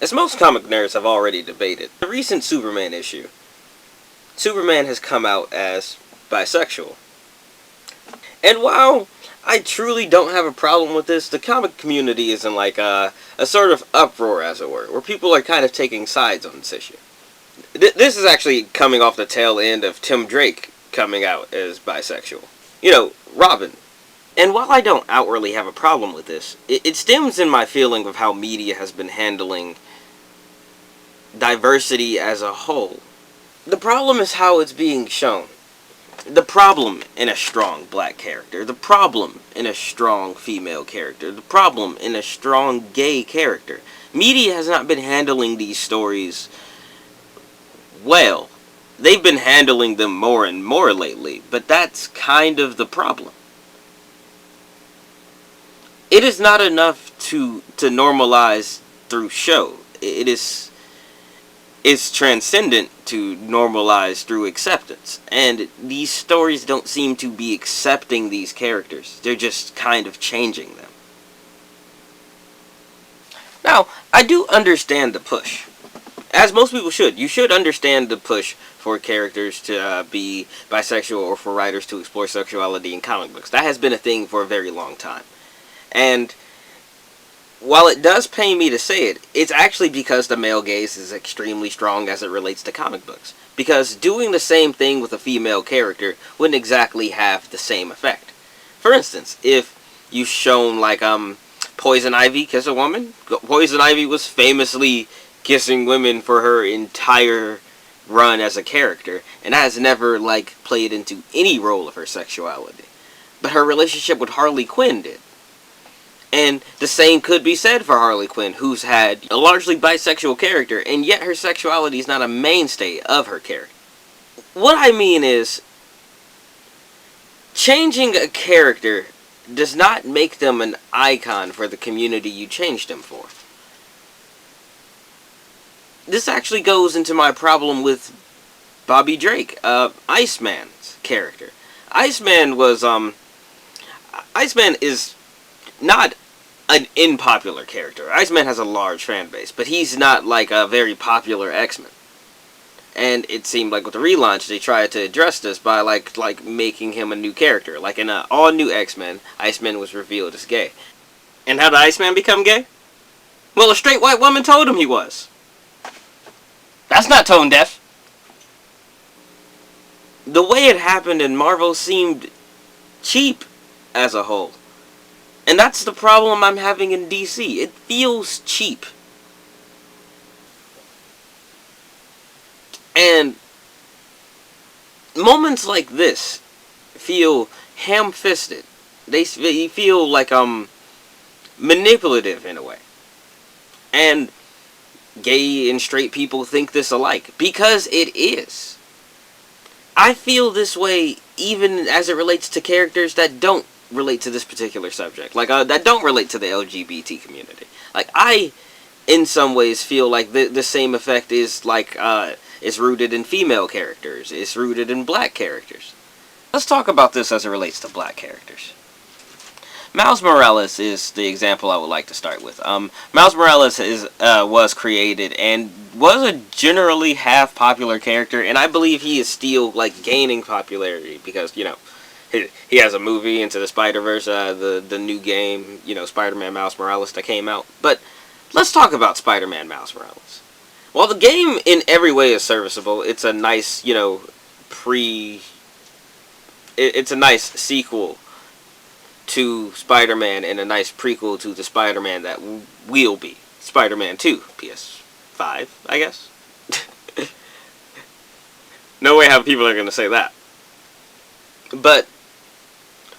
As most comic nerds have already debated, the recent Superman issue, Superman has come out as bisexual. And while I truly don't have a problem with this, the comic community is in like a sort of uproar, as it were, where people are kind of taking sides on this issue. This is actually coming off the tail end of Tim Drake coming out as bisexual. You know, Robin. And while I don't outwardly have a problem with this, it stems in my feeling of how media has been handling diversity as a whole. The problem is how it's being shown. The problem in a strong black character. The problem in a strong female character. The problem in a strong gay character. Media has not been handling these stories well. They've been handling them more and more lately, but that's kind of the problem. It is not enough to normalize through show. It's transcendent to normalize through acceptance. And these stories don't seem to be accepting these characters. They're just kind of changing them. Now, I do understand the push. As most people should. You should understand the push for characters to be bisexual or for writers to explore sexuality in comic books. That has been a thing for a very long time. And while it does pain me to say it, it's actually because the male gaze is extremely strong as it relates to comic books. Because doing the same thing with a female character wouldn't exactly have the same effect. For instance, if you've shown like Poison Ivy kiss a woman, Poison Ivy was famously kissing women for her entire run as a character, and that has never like played into any role of her sexuality. But her relationship with Harley Quinn did. And the same could be said for Harley Quinn, who's had a largely bisexual character, and yet her sexuality is not a mainstay of her character. What I mean is, changing a character does not make them an icon for the community you changed them for. This actually goes into my problem with Bobby Drake, Iceman's character. Iceman is not an unpopular character. Iceman has a large fan base, but he's not like a very popular X-Men. And it seemed like with the relaunch, they tried to address this by like making him a new character. Like in an all-new X-Men, Iceman was revealed as gay. And how did Iceman become gay? Well, a straight white woman told him he was. That's not tone deaf. The way it happened in Marvel seemed cheap as a whole. And that's the problem I'm having in DC. It feels cheap. And moments like this feel ham-fisted. They feel like manipulative in a way. And gay and straight people think this alike. Because it is. I feel this way even as it relates to characters that don't relate to this particular subject. Like, that don't relate to the LGBT community. Like, I, in some ways, feel like the same effect is, like, is rooted in female characters. It's rooted in black characters. Let's talk about this as it relates to black characters. Miles Morales is the example I would like to start with. Miles Morales was created and was a generally half popular character, and I believe he is still like gaining popularity because, you know, he has a movie, Into the Spider-Verse, the new game, you know, Spider-Man Miles Morales that came out. But let's talk about Spider-Man Miles Morales. While the game in every way is serviceable, it's a nice, you know, it's a nice sequel to Spider-Man and a nice prequel to the Spider-Man that will be Spider-Man 2, PS5, I guess. No way how people are going to say that. But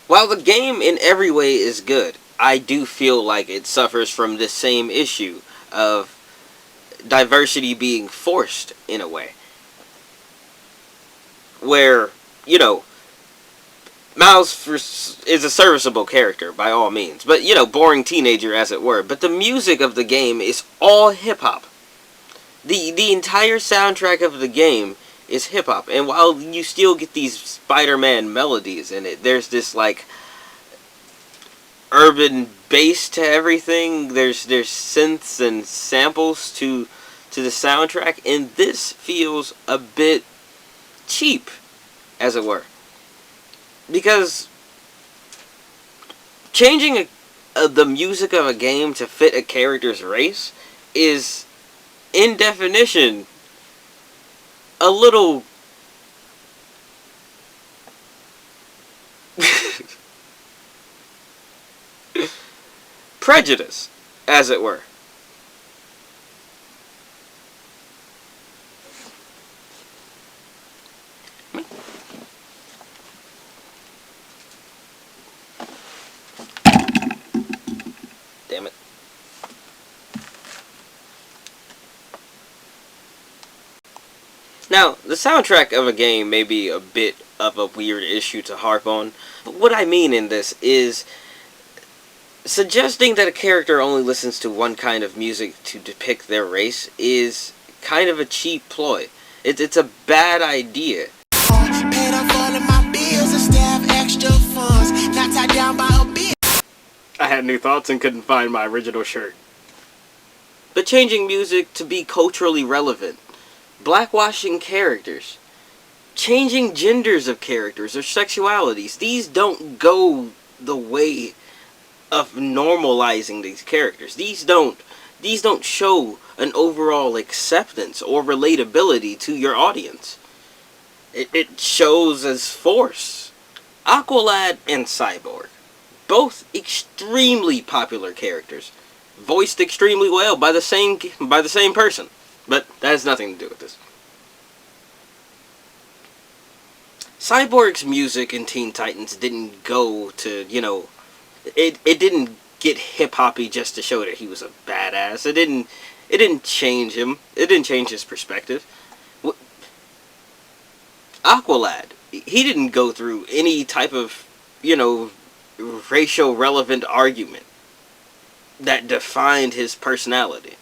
while the game in every way is good, I do feel like it suffers from this same issue of diversity being forced in a way. Where, you know, Miles is a serviceable character, by all means. But, you know, boring teenager, as it were. But the music of the game is all hip-hop. The entire soundtrack of the game is hip-hop. And while you still get these Spider-Man melodies in it, there's this, like, urban bass to everything. There's synths and samples to the soundtrack, and this feels a bit cheap, as it were, because changing the music of a game to fit a character's race is, in definition, a little prejudice, as it were. Damn it. Now, the soundtrack of a game may be a bit of a weird issue to harp on, but what I mean in this is suggesting that a character only listens to one kind of music to depict their race is kind of a cheap ploy. It's a bad idea. I had new thoughts and couldn't find my original shirt. But changing music to be culturally relevant, blackwashing characters, changing genders of characters or sexualities, these don't go the way of normalizing these characters. These don't show an overall acceptance or relatability to your audience. It shows as force. Aqualad and Cyborg, both extremely popular characters, voiced extremely well by the same person, but that has nothing to do with this. Cyborg's music in Teen Titans didn't go to, it didn't get hip-hoppy just to show that he was a badass. It didn't change him. It didn't change his perspective. Aqualad, he didn't go through any type of, racial relevant argument that defined his personality.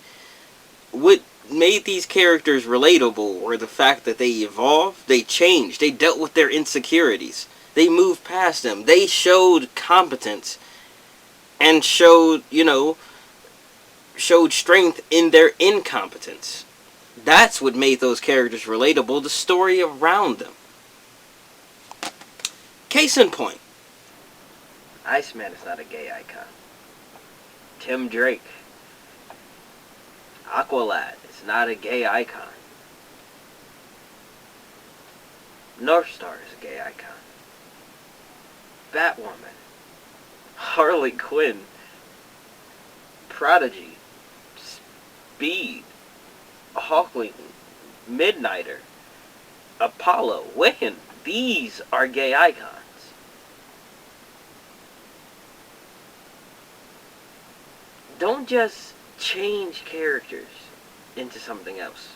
What made these characters relatable were the fact that they evolved, they changed, they dealt with their insecurities, they moved past them, they showed competence, and showed strength in their incompetence. That's what made those characters relatable, the story around them. Case in point, Iceman is not a gay icon. Tim Drake, Aqualad is not a gay icon. Northstar is a gay icon. Batwoman, Harley Quinn, Prodigy, Speed, Hawkling, Midnighter, Apollo, Wiccan, these are gay icons. Don't just change characters into something else.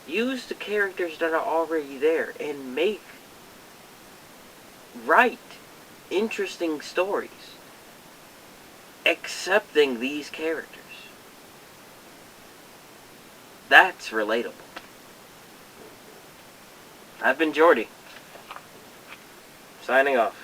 Use the characters that are already there and write interesting stories accepting these characters. That's relatable. I've been Jordy, signing off.